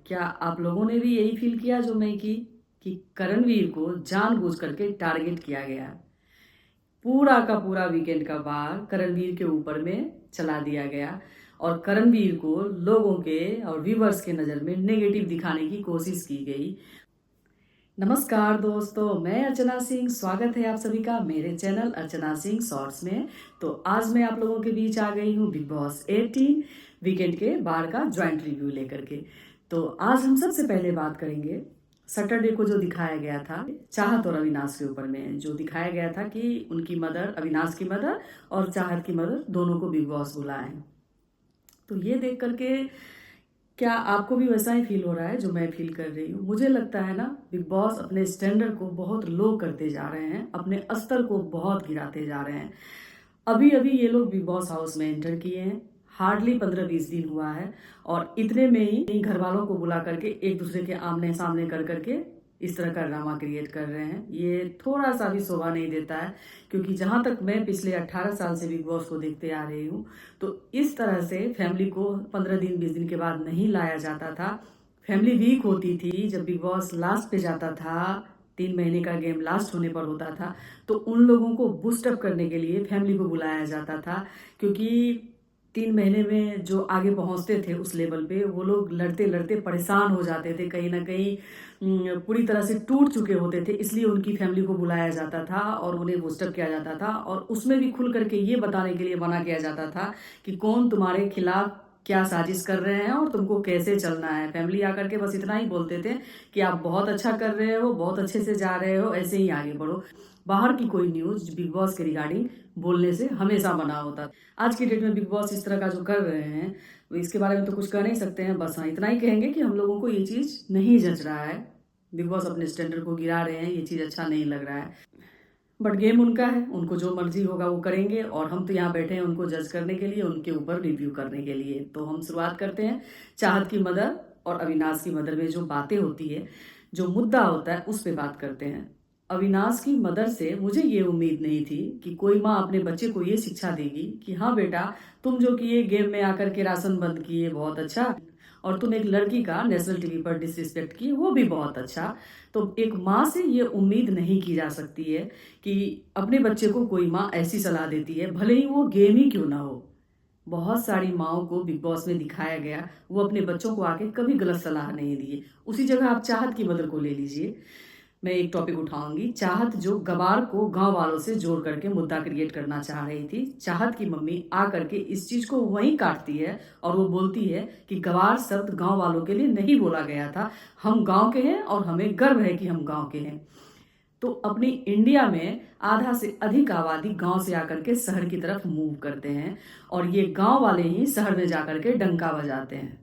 क्या आप लोगों ने भी यही फील किया जो मैं की कि करणवीर को जानबूझ करके टारगेट किया गया? पूरा का पूरा वीकेंड का भार करणवीर के ऊपर में चला दिया गया और करणवीर को लोगों के और व्यूवर्स के नज़र में नेगेटिव दिखाने की कोशिश की गई। नमस्कार दोस्तों, मैं अर्चना सिंह। स्वागत है आप सभी का मेरे चैनल अर्चना सिंह शॉर्ट्स में। तो आज मैं आप लोगों के बीच आ गई हूँ बिग बॉस 18 वीकेंड के बार का ज्वाइंट रिव्यू लेकर के। तो आज हम सबसे पहले बात करेंगे सैटरडे को जो दिखाया गया था चाहत और अविनाश के ऊपर में, जो दिखाया गया था कि उनकी मदर, अविनाश की मदर और चाहत की मदर दोनों को बिग बॉस बुलाएं। तो ये देख करके क्या आपको भी वैसा ही फील हो रहा है जो मैं फील कर रही हूँ? मुझे लगता है ना, बिग बॉस अपने स्टैंडर्ड को बहुत लो करते जा रहे हैं, अपने स्तर को बहुत गिराते जा रहे हैं। अभी अभी ये लोग बिग बॉस हाउस में एंटर किए हैं, हार्डली 15-20 दिन हुआ है और इतने में ही घर वालों को बुला करके एक दूसरे के आमने सामने कर करके इस तरह का ड्रामा क्रिएट कर रहे हैं। ये थोड़ा सा भी शोभा नहीं देता है, क्योंकि जहां तक मैं पिछले 18 साल से बिग बॉस को देखते आ रही हूँ, तो इस तरह से फैमिली को 15 दिन 20 दिन के बाद नहीं लाया जाता था। फैमिली वीक होती थी जब बिग बॉस लास्ट पे जाता था, 3 महीने का गेम लास्ट होने पर होता था, तो उन लोगों को बूस्टअप करने के लिए फैमिली को बुलाया जाता था, क्योंकि 3 महीने में जो आगे पहुंचते थे उस लेवल पे, वो लोग लड़ते लड़ते परेशान हो जाते थे, कहीं ना कहीं पूरी तरह से टूट चुके होते थे। इसलिए उनकी फैमिली को बुलाया जाता था और उन्हें बूस्टअप किया जाता था, और उसमें भी खुल करके ये बताने के लिए मना किया जाता था कि कौन तुम्हारे खिलाफ क्या साजिश कर रहे हैं और तुमको कैसे चलना है। फैमिली आकर के बस इतना ही बोलते थे कि आप बहुत अच्छा कर रहे हो, बहुत अच्छे से जा रहे हो, ऐसे ही आगे बढ़ो। बाहर की कोई न्यूज बिग बॉस के रिगार्डिंग बोलने से हमेशा मना होता। आज की डेट में बिग बॉस इस तरह का जो कर रहे हैं, इसके बारे में तो कुछ कह नहीं सकते हैं। बस हाँ, इतना ही कहेंगे कि हम लोगों को ये चीज नहीं जच रहा है। बिग बॉस अपने स्टैंडर्ड को गिरा रहे हैं, ये चीज अच्छा नहीं लग रहा है। बट गेम उनका है, उनको जो मर्जी होगा वो करेंगे, और हम तो यहाँ बैठे हैं उनको जज करने के लिए, उनके ऊपर रिव्यू करने के लिए। तो हम शुरुआत करते हैं चाहत की मदर और अविनाश की मदर में जो बातें होती है, जो मुद्दा होता है, उस पर बात करते हैं। अविनाश की मदर से मुझे ये उम्मीद नहीं थी कि कोई माँ अपने बच्चे को ये शिक्षा देगी कि हाँ बेटा, तुम जो किए गेम में आकर के राशन बंद किए, बहुत अच्छा, और तुम एक लड़की का नेशनल टीवी पर डिसरिस्पेक्ट किए, वो भी बहुत अच्छा। तो एक माँ से ये उम्मीद नहीं की जा सकती है कि अपने बच्चे को कोई माँ ऐसी सलाह देती है, भले ही वो गेम ही क्यों ना हो। बहुत सारी माओ को बिग बॉस में दिखाया गया, वो अपने बच्चों को आके कभी गलत सलाह नहीं दिए। उसी जगह आप चाहत की मदर को ले लीजिए। मैं एक टॉपिक उठाऊंगी, चाहत जो गवार को गांव वालों से जोड़ करके मुद्दा क्रिएट करना चाह रही थी। चाहत की मम्मी आ करके इस चीज को वहीं काटती है और वो बोलती है कि गवार शब्द गांव वालों के लिए नहीं बोला गया था, हम गांव के हैं और हमें गर्व है कि हम गांव के हैं। तो अपनी इंडिया में आधा से अधिक आबादी गांव से आकर के शहर की तरफ मूव करते हैं, और ये गांव वाले ही शहर में जाकर के डंका बजाते हैं।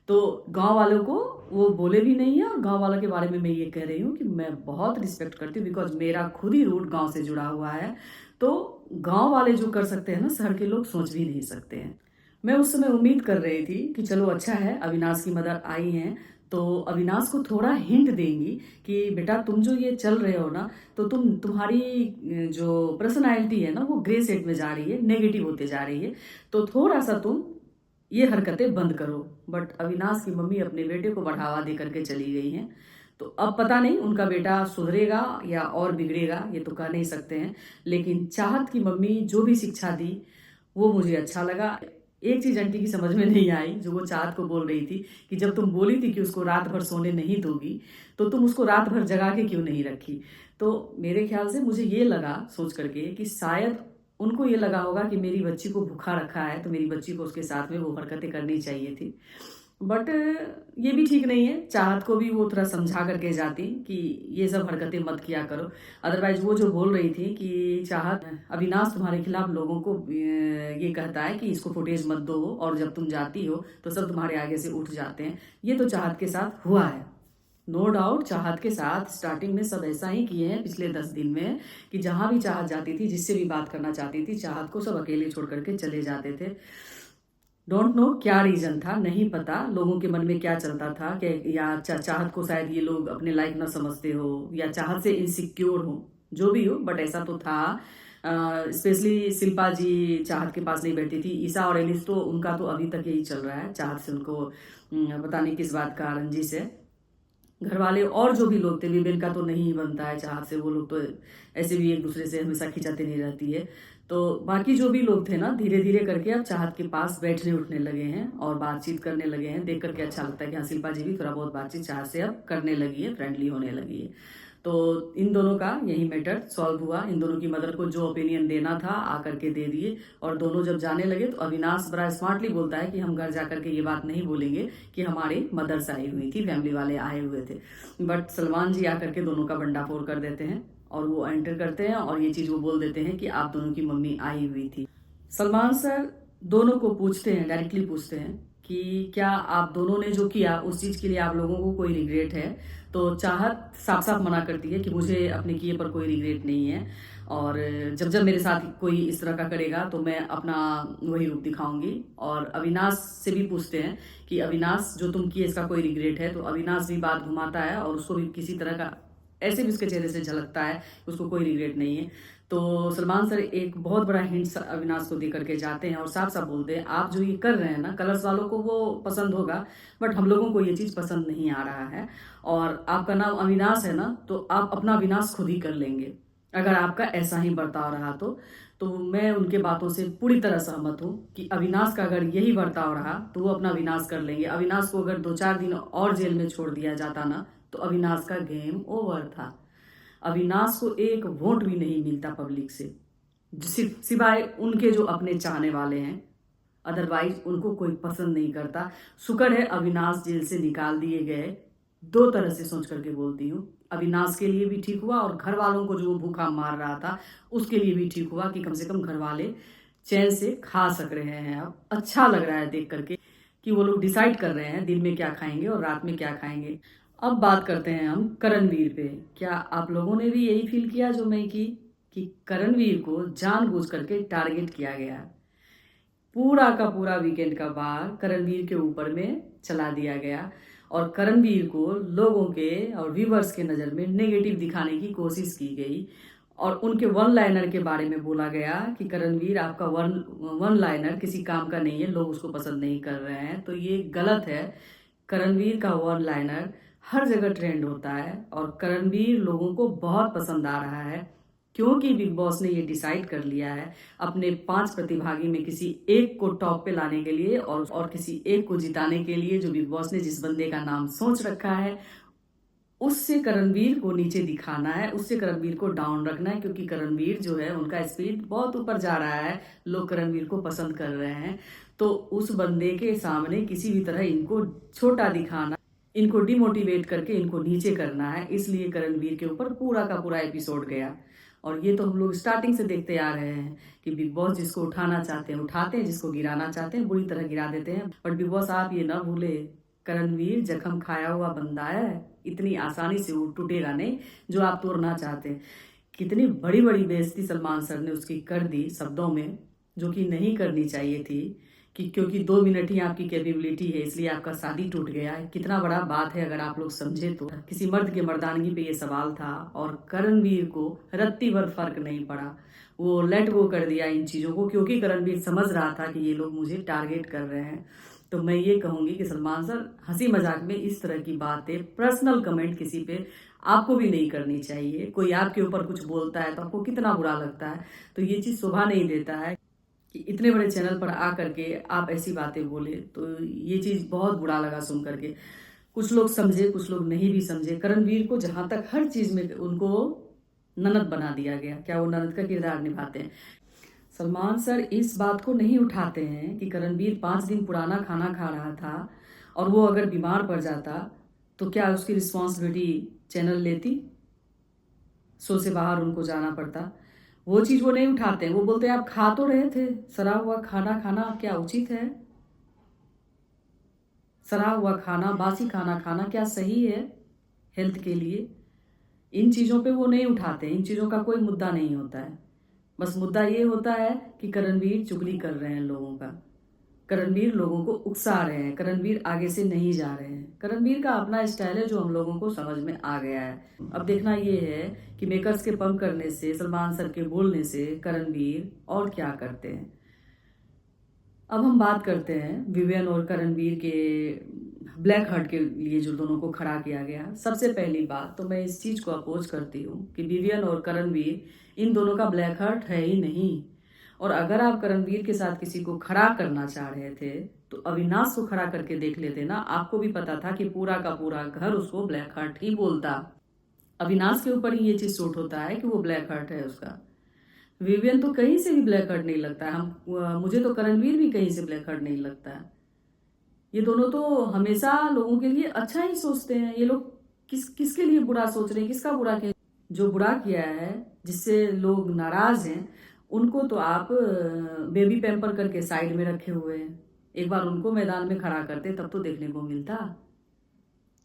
तो गांव वालों को वो बोले भी नहीं है, और गांव वालों के बारे में मैं ये कह रही हूँ कि मैं बहुत रिस्पेक्ट करती हूँ, बिकॉज मेरा खुद ही रूट गांव से जुड़ा हुआ है। तो गांव वाले जो कर सकते हैं ना, शहर के लोग सोच भी नहीं सकते हैं। मैं उस समय उम्मीद कर रही थी कि चलो अच्छा है, अविनाश की मदर आई हैं तो अविनाश को थोड़ा हिंट देंगी कि बेटा तुम जो ये चल रहे हो ना, तो तुम्हारी जो पर्सनालिटी है ना, वो ग्रे सेट में जा रही है, नेगेटिव होते जा रही है, तो थोड़ा सा तुम ये हरकतें बंद करो। बट अविनाश की मम्मी अपने बेटे को बढ़ावा दे करके चली गई हैं। तो अब पता नहीं उनका बेटा सुधरेगा या और बिगड़ेगा, ये तो कह नहीं सकते हैं। लेकिन चाहत की मम्मी जो भी शिक्षा दी वो मुझे अच्छा लगा। एक चीज आंटी की समझ में नहीं आई, जो वो चाहत को बोल रही थी कि जब तुम बोली थी कि उसको रात भर सोने नहीं दोगी, तो तुम उसको रात भर जगा के क्यों नहीं रखी। तो मेरे ख्याल से मुझे ये लगा सोच करके कि शायद उनको ये लगा होगा कि मेरी बच्ची को भूखा रखा है, तो मेरी बच्ची को उसके साथ में वो हरकतें करनी चाहिए थी। बट ये भी ठीक नहीं है, चाहत को भी वो थोड़ा समझा करके जाती कि ये सब हरकतें मत किया करो। अदरवाइज वो जो बोल रही थी कि चाहत, अविनाश तुम्हारे खिलाफ लोगों को ये कहता है कि इसको फुटेज मत दो, और जब तुम जाती हो तो सब तुम्हारे आगे से उठ जाते हैं। ये तो चाहत के साथ हुआ है, नो डाउट। चाहत के साथ स्टार्टिंग में सब ऐसा ही किए हैं पिछले 10 दिन में, कि जहां भी चाहत जाती थी, जिससे भी बात करना चाहती थी, चाहत को सब अकेले छोड़ करके चले जाते थे। डोंट नो क्या रीजन था, नहीं पता लोगों के मन में क्या चलता था, कि या चाहत को शायद ये लोग अपने लाइक ना समझते हो, या चाहत से इनसिक्योर हो, जो भी हो, बट ऐसा तो था। स्पेशली शिल्पा जी चाहत के पास नहीं बैठती थी। ईशा और एलिस तो उनका तो अभी तक यही चल रहा है, चाहत से उनको पता नहीं किस बात का रंजिश है। घर वाले और जो भी लोग थे, विवेन का तो नहीं बनता है चाहत से, वो लोग तो ऐसे भी एक दूसरे से हमेशा खिंचाते नहीं रहती है। तो बाकी जो भी लोग थे ना, धीरे धीरे करके अब चाहत के पास बैठने उठने लगे हैं और बातचीत करने लगे हैं। देख करके अच्छा लगता है कि हाँ, शिल्पा जी भी थोड़ा बहुत बातचीत चाहत से अब करने लगी है, फ्रेंडली होने लगी है। तो इन दोनों का यही मैटर सॉल्व हुआ। इन दोनों की मदर को जो ओपिनियन देना था आकर के दे दिए, और दोनों जब जाने लगे तो अविनाश बड़ा स्मार्टली बोलता है कि हम घर जाकर के ये बात नहीं बोलेंगे कि हमारी मदर्स आई हुई थी, फैमिली वाले आए हुए थे। बट सलमान जी आकर के दोनों का भंडाफोड़ कर देते हैं और वो एंटर करते हैं और ये चीज वो बोल देते हैं कि आप दोनों की मम्मी आई हुई थी। सलमान सर दोनों को पूछते हैं, डायरेक्टली पूछते हैं कि क्या आप दोनों ने जो किया उस चीज के लिए आप लोगों को कोई रिग्रेट है? तो चाहत साफ साफ मना करती है कि मुझे अपने किए पर कोई रिग्रेट नहीं है, और जब जब मेरे साथ कोई इस तरह का करेगा तो मैं अपना वही रूप दिखाऊंगी। और अविनाश से भी पूछते हैं कि अविनाश जो तुम किए इसका कोई रिग्रेट है? तो अविनाश भी बात घुमाता है और उसको भी किसी तरह का ऐसे भी उसके चेहरे से झलकता है उसको कोई रिग्रेट नहीं है। तो सलमान सर एक बहुत बड़ा हिंट अविनाश को दे करके जाते हैं और साफ साफ बोलते हैं, आप जो ये कर रहे हैं ना, कलर्स वालों को वो पसंद होगा बट हम लोगों को ये चीज पसंद नहीं आ रहा है, और आपका नाम अविनाश है ना, तो आप अपना विनाश खुद ही कर लेंगे अगर आपका ऐसा ही बर्ताव रहा तो मैं उनके बातों से पूरी तरह सहमत हूँ कि अविनाश का अगर यही बर्ताव रहा तो वो अपना विनाश कर लेंगे। अविनाश को अगर 2-4 दिन और जेल में छोड़ दिया जाता ना तो अविनाश का गेम ओवर था। अविनाश को एक वोट भी नहीं मिलता पब्लिक से, सिवाय उनके जो अपने चाहने वाले हैं, अदरवाइज उनको कोई पसंद नहीं करता। शुक्र है अविनाश जेल से निकाल दिए गए। दो तरह से सोच करके बोलती हूँ, अविनाश के लिए भी ठीक हुआ और घर वालों को जो वो भूखा मार रहा था उसके लिए भी ठीक हुआ कि कम से कम घर वाले चैन से खा सक रहे हैं। अब अच्छा लग रहा है देख करके कि वो लोग डिसाइड कर रहे हैं दिन में क्या खाएंगे और रात में क्या खाएंगे। अब बात करते हैं हम करणवीर पे। क्या आप लोगों ने भी यही फील किया जो मैं की कि करणवीर को जानबूझ करके टारगेट किया गया? पूरा का पूरा वीकेंड का बार करणवीर के ऊपर में चला दिया गया और करणवीर को लोगों के और व्यूवर्स के नज़र में नेगेटिव दिखाने की कोशिश की गई और उनके वन लाइनर के बारे में बोला गया कि करणवीर आपका वन लाइनर किसी काम का नहीं है, लोग उसको पसंद नहीं कर रहे हैं। तो ये गलत है। करणवीर का वन लाइनर हर जगह ट्रेंड होता है और करणवीर लोगों को बहुत पसंद आ रहा है, क्योंकि बिग बॉस ने ये डिसाइड कर लिया है अपने 5 प्रतिभागी में किसी एक को टॉप पे लाने के लिए और किसी एक को जिताने के लिए। जो बिग बॉस ने जिस बंदे का नाम सोच रखा है उससे करणवीर को नीचे दिखाना है, उससे करणवीर को डाउन रखना है, क्योंकि करणवीर जो है उनका स्पीड बहुत ऊपर जा रहा है, लोग करणवीर को पसंद कर रहे हैं। तो उस बंदे के सामने किसी भी तरह इनको छोटा दिखाना, इनको डिमोटिवेट करके इनको नीचे करना है, इसलिए करणवीर के ऊपर पूरा का पूरा एपिसोड गया। और ये तो हम लोग स्टार्टिंग से देखते आ रहे हैं कि बिग बॉस जिसको उठाना चाहते हैं उठाते हैं, जिसको गिराना चाहते हैं बुरी तरह गिरा देते हैं। बट बिग बॉस आप ये ना भूले, करणवीर जख्म खाया हुआ बंदा है, इतनी आसानी से वो टूटेगा नहीं जो आप तोड़ना चाहते हैं। कितनी बड़ी बड़ी बेइज्जती सलमान सर ने उसकी कर दी शब्दों में, जो कि नहीं करनी चाहिए थी, कि क्योंकि 2 मिनट ही आपकी कैपेबिलिटी है इसलिए आपका शादी टूट गया है। कितना बड़ा बात है अगर आप लोग समझे तो। किसी मर्द के मर्दानगी पे ये सवाल था और करणवीर को रत्ती भर फर्क नहीं पड़ा, वो लेट गो कर दिया इन चीज़ों को, क्योंकि करणवीर समझ रहा था कि ये लोग मुझे टारगेट कर रहे हैं। तो मैं ये कहूँगी कि सलमान सर हंसी मजाक में इस तरह की बातें, पर्सनल कमेंट किसी पे आपको भी नहीं करनी चाहिए। कोई आपके ऊपर कुछ बोलता है तो आपको कितना बुरा लगता है, तो ये चीज़ शोभा नहीं देता है कि इतने बड़े चैनल पर आ करके आप ऐसी बातें बोले। तो ये चीज़ बहुत बुरा लगा सुन करके। कुछ लोग समझे, कुछ लोग नहीं भी समझे। करणवीर को जहाँ तक हर चीज़ में उनको ननद बना दिया गया, क्या वो ननद का किरदार निभाते हैं? सलमान सर इस बात को नहीं उठाते हैं कि करणवीर 5 दिन पुराना खाना खा रहा था और वो अगर बीमार पड़ जाता तो क्या उसकी रिस्पॉन्सिबिलिटी चैनल लेती, शो से बाहर उनको जाना पड़ता। वो चीज़ वो नहीं उठाते हैं। वो बोलते हैं आप खा तो रहे थे, सड़ा हुआ खाना खाना क्या उचित है? सड़ा हुआ खाना, बासी खाना खाना क्या सही है हेल्थ के लिए? इन चीज़ों पे वो नहीं उठाते, इन चीज़ों का कोई मुद्दा नहीं होता है। बस मुद्दा ये होता है कि करणवीर चुगली कर रहे हैं लोगों का। करणवीर लोगों को उकसा रहे हैं, करणवीर आगे से नहीं जा रहे हैं। करणवीर का अपना स्टाइल है जो हम लोगों को समझ में आ गया है। अब देखना ये है कि मेकर्स के पंप करने से, सलमान सर के बोलने से करणवीर और क्या करते हैं। अब हम बात करते हैं विवियन और करणवीर के ब्लैक हार्ट के लिए जो दोनों को खड़ा किया गया। सबसे पहली बात तो मैं इस चीज को अपोज करती हूँ कि विवियन और करणवीर इन दोनों का ब्लैक हार्ट है ही नहीं। और अगर आप करणवीर के साथ किसी को खड़ा करना चाह रहे थे तो अविनाश को खड़ा करके देख लेते ना। आपको भी पता था कि पूरा का पूरा घर उसको ब्लैक हार्ट ही बोलता। अविनाश के ऊपर ही ये चीज सूट होता है कि वो ब्लैक हार्ट है उसका। विवियन तो कहीं से भी ब्लैक हार्ट नहीं लगता है। मुझे तो करणवीर भी कहीं से ब्लैक हार्ट नहीं लगता है। ये दोनों तो हमेशा लोगों के लिए अच्छा ही सोचते हैं। ये लोग किसके लिए बुरा सोच रहे हैं, किसका बुरा किया। जो बुरा किया है, जिससे लोग नाराज हैं, उनको तो आप बेबी पैम्पर करके साइड में रखे हुए हैं। एक बार उनको मैदान में खड़ा करते तब तो देखने को मिलता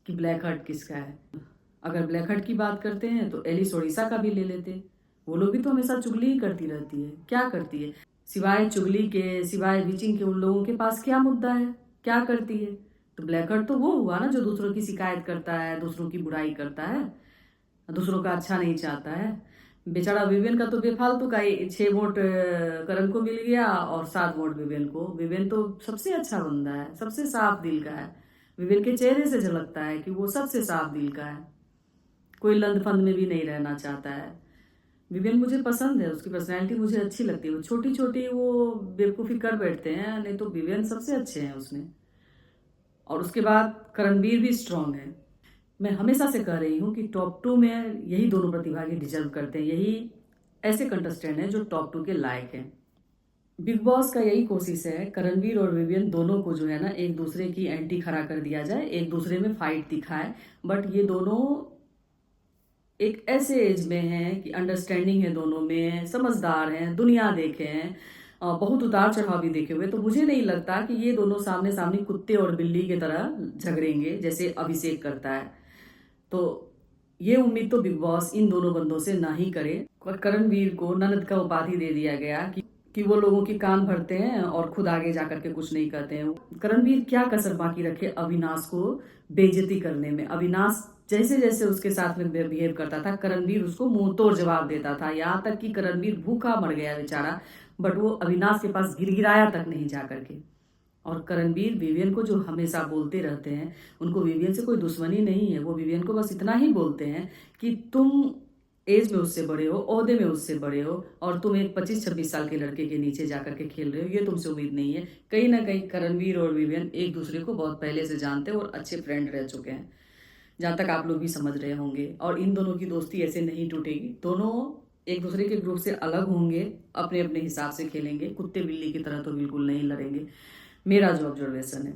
कि ब्लैक हार्ट किसका है। अगर ब्लैक हार्ट की बात करते हैं तो एलिस ओडिशा का भी ले लेते। वो लोग भी तो हमेशा चुगली ही करती रहती है। क्या करती है सिवाय चुगली के, सिवाय बीचिंग के? उन लोगों के पास क्या मुद्दा है, क्या करती है? तो ब्लैक हार्ट तो वो हुआ ना जो दूसरों की शिकायत करता है, दूसरों की बुराई करता है, दूसरों का अच्छा नहीं चाहता है। बेचारा विवियन का तो बेफालतू का ही 6 वोट करण को मिल गया और 7 वोट विवियन को। विवियन तो सबसे अच्छा बंदा है, सबसे साफ दिल का है। विवियन के चेहरे से झलकता है कि वो सबसे साफ दिल का है, कोई लंद फंद में भी नहीं रहना चाहता है। विवियन मुझे पसंद है, उसकी पर्सनैलिटी मुझे अच्छी लगती है। वो छोटी छोटी वो बेवकूफ़ी कर बैठते हैं, नहीं तो विवियन सबसे अच्छे हैं उसमें। और उसके बाद करणवीर भी स्ट्रांग है। मैं हमेशा से कह रही हूँ कि टॉप 2 में यही दोनों प्रतिभागी डिजर्व करते हैं। यही ऐसे कंटेस्टेंट हैं जो टॉप 2 के लायक हैं। बिग बॉस का यही कोशिश है करणवीर और विवियन दोनों को जो है ना एक दूसरे की एंटी खड़ा कर दिया जाए, एक दूसरे में फाइट दिखाए। बट ये दोनों एक ऐसे एज में हैं कि अंडरस्टैंडिंग है दोनों में, समझदार हैं, दुनिया देखे हैं, बहुत उतार चढ़ाव भी देखे हुए। तो मुझे नहीं लगता कि ये दोनों सामने सामने कुत्ते और बिल्ली की तरह झगड़ेंगे जैसे अभिषेक करता है। तो ये उम्मीद तो बिग बॉस इन दोनों बंदों से ना ही करे। और करणवीर को ननद का उपाधि दे दिया गया कि वो लोगों की कान भरते हैं और खुद आगे जाकर के कुछ नहीं करते हैं। करणवीर क्या कसर बाकी रखे अविनाश को बेइज्जती करने में। अविनाश जैसे जैसे उसके साथ में बिहेव करता था, करणवीर उसको मुंह तोड़ जवाब देता था। यहाँ तक कि करणवीर भूखा मर गया बेचारा, बट वो अविनाश के पास गिड़गिड़ाया तक नहीं जा करके। और करणवीर विवियन को जो हमेशा बोलते रहते हैं, उनको विवियन से कोई दुश्मनी नहीं है। वो विवियन को बस इतना ही बोलते हैं कि तुम एज में उससे बड़े हो, ओहदे में उससे बड़े हो, और तुम एक 25-26 साल के लड़के के नीचे जाकर के खेल रहे हो, ये तुमसे उम्मीद नहीं है। कहीं ना कहीं करणवीर और विवियन एक दूसरे को बहुत पहले से जानते हैं और अच्छे फ्रेंड रह चुके हैं, जहाँ तक आप लोग भी समझ रहे होंगे। और इन दोनों की दोस्ती ऐसे नहीं टूटेगी। दोनों एक दूसरे के ग्रुप से अलग होंगे, अपने अपने हिसाब से खेलेंगे, कुत्ते बिल्ली की तरह तो बिल्कुल नहीं लड़ेंगे, मेरा जो ऑब्जर्वेशन है।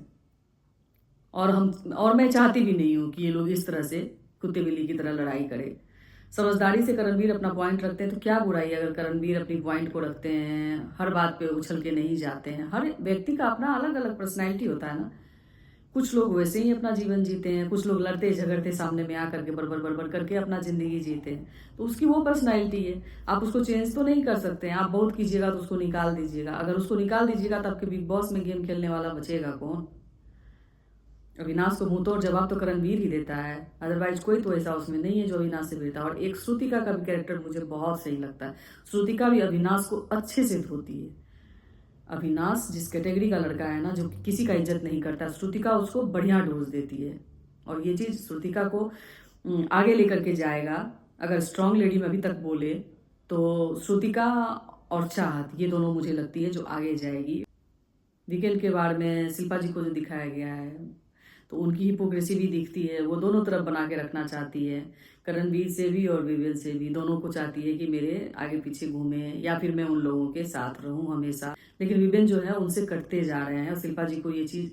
और मैं चाहती भी नहीं हूँ कि ये लोग इस तरह से कुत्ते बिल्ली की तरह लड़ाई करें। समझदारी से करणवीर अपना पॉइंट रखते हैं तो क्या बुराई है अगर करणवीर अपनी पॉइंट को रखते हैं, हर बात पे उछल के नहीं जाते हैं। हर व्यक्ति का अपना अलग अलग पर्सनैलिटी होता है ना। कुछ लोग वैसे ही अपना जीवन जीते हैं, कुछ लोग लड़ते झगड़ते सामने में आकर के बड़बड़ बड़बड़ करके अपना जिंदगी जीते हैं। तो उसकी वो पर्सनैलिटी है, आप उसको चेंज तो नहीं कर सकते हैं। आप बहुत कीजिएगा तो उसको निकाल दीजिएगा। अगर उसको निकाल दीजिएगा तो आपके बिग बॉस में गेम खेलने वाला बचेगा कौन? अविनाश को मुंह तोड़ जवाब तो करणवीर ही देता है, अदरवाइज कोई तो ऐसा उसमें नहीं है जो अविनाश से भिड़ता है। और एक श्रुतिका का भी कैरेक्टर मुझे बहुत सही लगता है। श्रुतिका भी अविनाश को अच्छे से धोती है। अविनाश जिस कैटेगरी का लड़का है ना, जो किसी का इज्जत नहीं करता, श्रुतिका उसको बढ़िया डोज देती है। और ये चीज श्रुतिका को आगे लेकर के जाएगा। अगर स्ट्रांग लेडी में अभी तक बोले तो श्रुतिका और चाहत, ये दोनों मुझे लगती है जो आगे जाएगी। वीकेंड के बारे में शिल्पा जी को जो दिखाया गया है तो उनकी हिपोक्रेसी भी दिखती है। वो दोनों तरफ बना के रखना चाहती है, करणवीर से भी और विवियन से भी। दोनों को चाहती है कि मेरे आगे पीछे घूमे या फिर मैं उन लोगों के साथ रहूं हमेशा। लेकिन विवियन जो है उनसे कटते जा रहे हैं और शिल्पा जी को ये चीज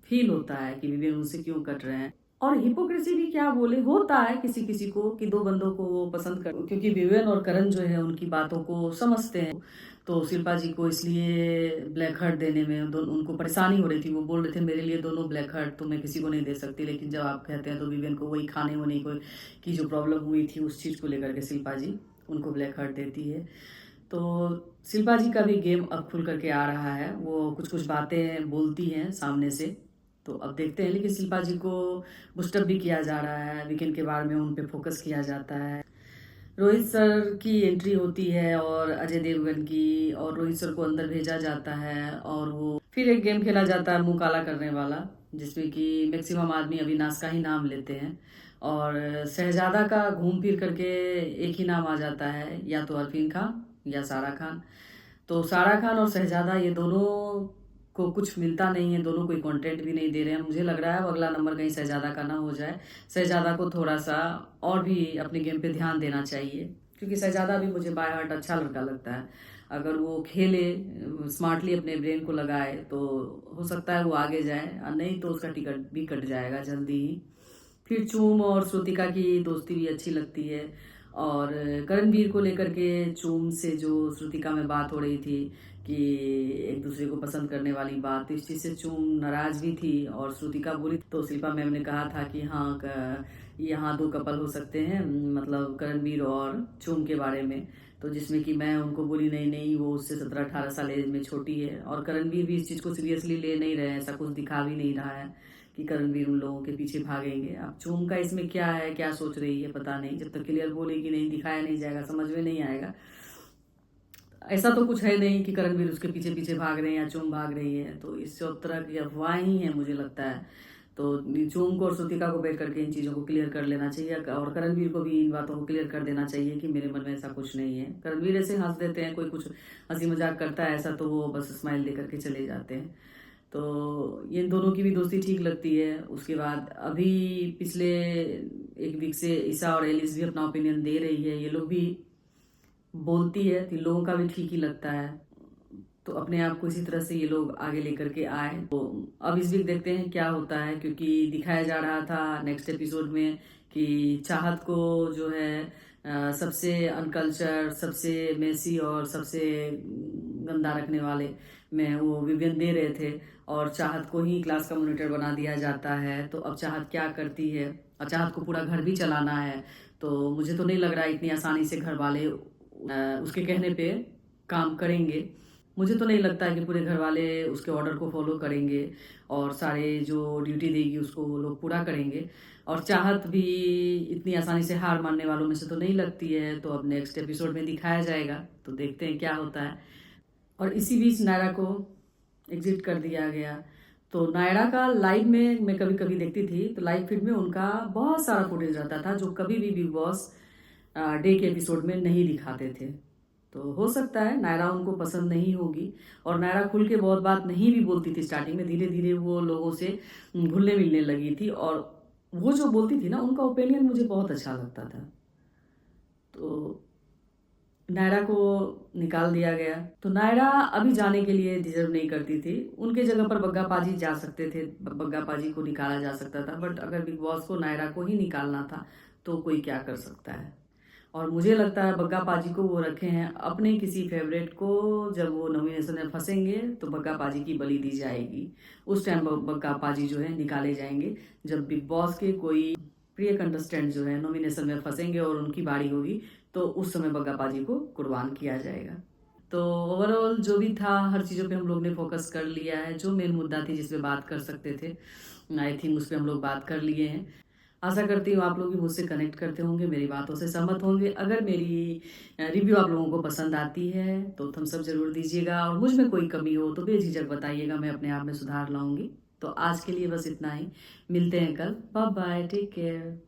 फील होता है कि विवियन उनसे क्यों कट रहे हैं। और हिपोक्रेसी भी क्या बोले, होता है किसी किसी को कि दो बंदों को वो पसंद कर, क्योंकि विवियन और करण जो है उनकी बातों को समझते हैं। तो शिल्पा जी को इसलिए ब्लैक हार्ट देने में उनको परेशानी हो रही थी। वो बोल रहे थे मेरे लिए दोनों ब्लैक हार्ट तो मैं किसी को नहीं दे सकती, लेकिन जब आप कहते हैं तो विवियन को वही खाने वाने को की जो प्रॉब्लम हुई थी उस चीज़ को लेकर के शिल्पा जी उनको ब्लैक हार्ट देती है। तो शिल्पा जी का भी गेम अब खुल करके आ रहा है, वो कुछ कुछ बातें बोलती हैं सामने से। तो अब देखते हैं, लेकिन शिल्पा जी को बुस्टअप भी किया जा रहा है, वीकेंड के बारे में उन पे फोकस किया जाता है। रोहित सर की एंट्री होती है और अजय देवगन की, और रोहित सर को अंदर भेजा जाता है और वो फिर एक गेम खेला जाता है मुंह काला करने वाला, जिसमें कि मैक्सिमम आदमी अविनाश का ही नाम लेते हैं और शहजादा का घूम फिर करके एक ही नाम आ जाता है, या तो अरफीन खान या सारा खान। तो सारा खान और शहजादा ये दोनों को कुछ मिलता नहीं है, दोनों कोई कंटेंट भी नहीं दे रहे हैं। मुझे लग रहा है अब अगला नंबर कहीं शहजादा का ना हो जाए, शहजादा को थोड़ा सा और भी अपने गेम पे ध्यान देना चाहिए, क्योंकि शहजादा भी मुझे बाय हार्ट अच्छा लड़का लगता है। अगर वो खेले, स्मार्टली अपने ब्रेन को लगाए, तो हो सकता है वो आगे जाए, और नहीं तो उसका टिकट भी कट जाएगा जल्दी ही। फिर चूम और श्रुतिका की दोस्ती भी अच्छी लगती है, और करणवीर को लेकर के चूम से जो श्रुतिका में बात हो रही थी कि एक दूसरे को पसंद करने वाली बात, इस चीज़ से चूम नाराज भी थी। और श्रुतिका बोली तो शिल्पा मैम ने कहा था कि हाँ यहाँ 2 कपल हो सकते हैं, मतलब करणवीर और चूम के बारे में। तो जिसमें कि मैं उनको बोली नहीं नहीं, वो उससे 17-18 साल एज में छोटी है, और करणवीर भी इस चीज़ को सीरियसली ले नहीं रहे हैं, ऐसा कुछ दिखा भी नहीं रहा है कि करणवीर उन लोगों के पीछे भागेंगे। अब चूम का इसमें क्या है, क्या सोच रही है पता नहीं, जब तक क्लियर बोलेगी नहीं, दिखाया नहीं जाएगा, समझ में नहीं आएगा। ऐसा तो कुछ है नहीं कि करणवीर उसके पीछे पीछे भाग रहे हैं या चूम भाग रही है, तो इस सब तरह की अफवाह ही है मुझे लगता है। तो चूम को और श्रुतिका को बैठ करके इन चीज़ों को क्लियर कर लेना चाहिए, और करणवीर को भी इन बातों को क्लियर कर देना चाहिए कि मेरे मन में ऐसा कुछ नहीं है। करणवीर ऐसे हंस देते हैं, कोई कुछ हंसी मजाक करता है ऐसा तो वो बस स्माइल दे करके चले जाते हैं। तो ये इन दोनों की भी दोस्ती ठीक लगती है। उसके बाद अभी पिछले एक वीक से ईशा और एलिस भी अपना ओपिनियन दे रही है, ये लोग भी बोलती है तो इन लोगों का भी ठीक ही लगता है। तो अपने आप को इसी तरह से ये लोग आगे लेकर के आए। तो अब इस वीक देखते हैं क्या होता है, क्योंकि दिखाया जा रहा था नेक्स्ट एपिसोड में कि चाहत को जो है सबसे अनकल्चर, सबसे मेसी और सबसे गंदा रखने वाले में वो विवियन दे रहे थे, और चाहत को ही क्लास का मॉनिटर बना दिया जाता है। तो अब चाहत क्या करती है, और चाहत को पूरा घर भी चलाना है। तो मुझे तो नहीं लग रहा इतनी आसानी से घर वाले उसके कहने पे काम करेंगे। मुझे तो नहीं लगता है कि पूरे घर वाले उसके ऑर्डर को फॉलो करेंगे और सारे जो ड्यूटी देगी उसको वो लोग पूरा करेंगे। और चाहत भी इतनी आसानी से हार मानने वालों में से तो नहीं लगती है। तो अब नेक्स्ट एपिसोड में दिखाया जाएगा, तो देखते हैं क्या होता है। और इसी बीच नायरा को एग्जिट कर दिया गया। तो नायरा का लाइव में मैं कभी कभी देखती थी, तो लाइव फीड में उनका बहुत सारा फुटेज रहता था जो कभी भी बिग बॉस डे के एपिसोड में नहीं दिखाते थे। तो हो सकता है नायरा उनको पसंद नहीं होगी, और नायरा खुल के बहुत बात नहीं भी बोलती थी स्टार्टिंग में, धीरे धीरे वो लोगों से घुलने मिलने लगी थी, और वो जो बोलती थी ना उनका ओपिनियन मुझे बहुत अच्छा लगता था। तो नायरा को निकाल दिया गया। तो नायरा अभी जाने के लिए डिजर्व नहीं करती थी, उनके जगह पर बग्गा पाजी जा सकते थे, बग्गा पाजी को निकाला जा सकता था। बट अगर बिग बॉस को नायरा को ही निकालना था तो कोई क्या कर सकता है। और मुझे लगता है बग्गा पाजी को वो रखे हैं अपने किसी फेवरेट को, जब वो नॉमिनेशन में फंसेंगे तो बग्गा पाजी की बलि दी जाएगी। उस टाइम बग्गा पाजी जो है निकाले जाएंगे, जब बिग बॉस के कोई प्रिय कंटेस्टेंट जो है नॉमिनेशन में फंसेंगे और उनकी बारी होगी, तो उस समय बग्गा पाजी को कुर्बान किया जाएगा। तो ओवरऑल जो भी था हर चीज़ों पे हम लोग ने फोकस कर लिया है, जो मेन मुद्दा थी जिस पे बात कर सकते थे आई थिंक उस पर हम लोग बात कर लिए हैं। आशा करती हूँ आप लोग भी मुझसे कनेक्ट करते होंगे, मेरी बातों से सहमत होंगे। अगर मेरी रिव्यू आप लोगों को पसंद आती है तो थम्स अप जरूर दीजिएगा, और मुझ में कोई कमी हो तो बेझिझक बताइएगा, मैं अपने आप में सुधार लाऊंगी। तो आज के लिए बस इतना ही, मिलते हैं कल, बाय बाय, टेक केयर।